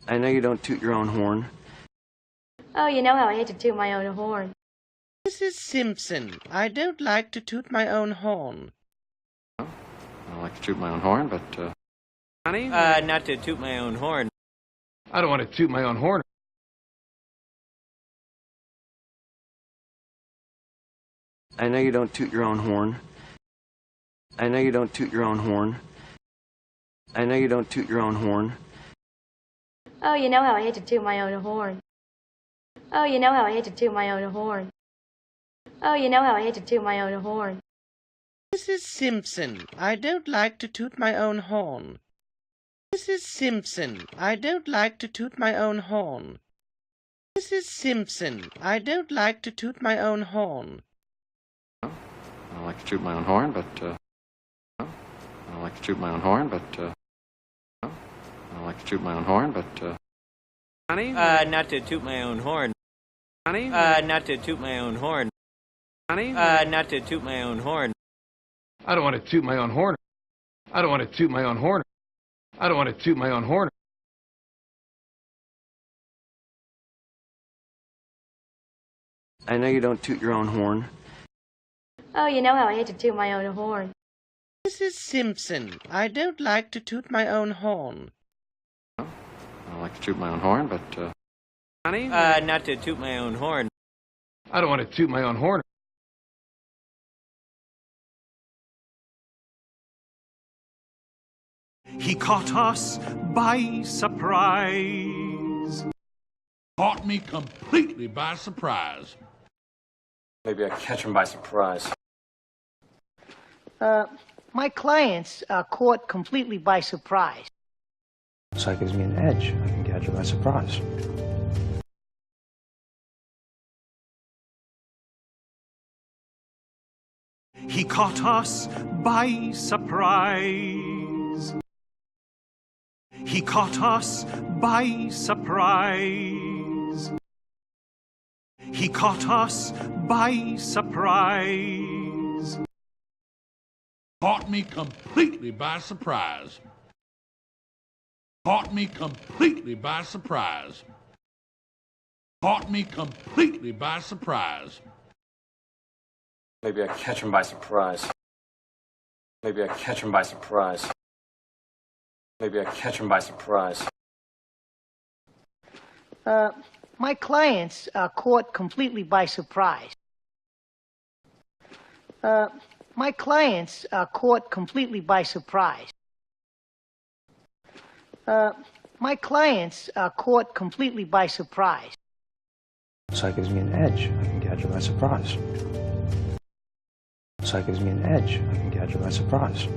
I know you don't toot your own horn. Oh, you know how I hate to toot my own horn. Mrs. Simpson, I don't like to toot my own horn. I don't like to toot my own horn, but, Honey? Not to toot my own horn. I don't want to toot my own horn. I know you don't toot your own horn. I know you don't toot your own horn. I know you don't toot your own horn. Oh, you know how I hate to toot my own horn. Oh, you know how I hate to toot my own horn. Oh, you know how I hate to toot my own horn. Mrs. Simpson, I don't like to toot my own horn. Mrs. Simpson, I don't like to toot my own horn. Mrs. Simpson, I don't like to toot my own horn. I don't like to toot my own horn, but, I don't like to toot my own horn, but, I don't like to toot my own horn, but, Honey? Not to toot my own horn. Honey? Not to toot my own horn. Honey? Not to toot my own horn. I don't want to toot my own horn. I don't want to toot my own horn. I don't want to toot my own horn. I know you don't toot your own horn. Oh, you know how I hate to toot my own horn. Mrs. Simpson, I don't like to toot my own horn. I don't like to toot my own horn, but, Honey? Not to toot my own horn. I don't want to toot my own horn. He caught us by surprise. Caught me completely by surprise. maybe I catch him by surprise. My clients are caught completely by surprise. So it gives me an edge. I can catch you by surprise. He caught us by surprise. He caught us by surprise. He caught us by surprise. Caught me completely by surprise. Caught me completely by surprise. Caught me completely by surprise. Maybe I catch him by surprise. Maybe I catch him by surprise. Maybe I catch him by surprise. My clients are caught completely by surprise. My clients are caught completely by surprise. My clients are caught completely by surprise. So it gives me an edge. I can catch you by surprise. So it gives me an edge. I can catch you by surprise.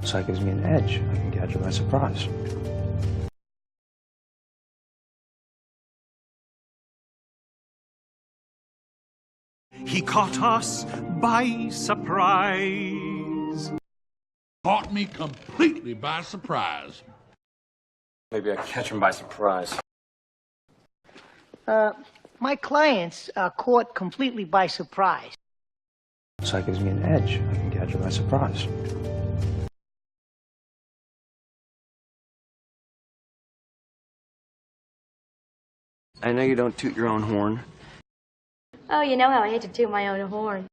So it gives me an edge. I can catch you by surprise. He caught us by surprise. Caught me completely by surprise. Maybe I catch him by surprise. My clients are caught completely by surprise. So it gives me an edge. I can catch you by surprise. I know you don't toot your own horn. Oh, you know how I hate to toot my own horn.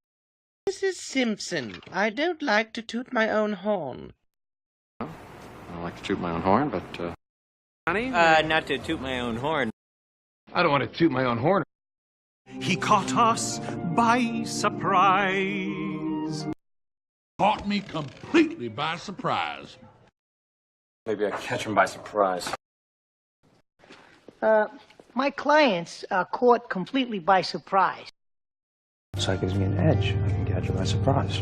Mrs. Simpson, I don't like to toot my own horn. I don't like to toot my own horn, but, Honey? Not to toot my own horn. I don't want to toot my own horn. He caught us by surprise. Caught me completely by surprise. maybe I catch him by surprise. My clients are caught completely by surprise. So it gives me an edge. I can catch you by surprise.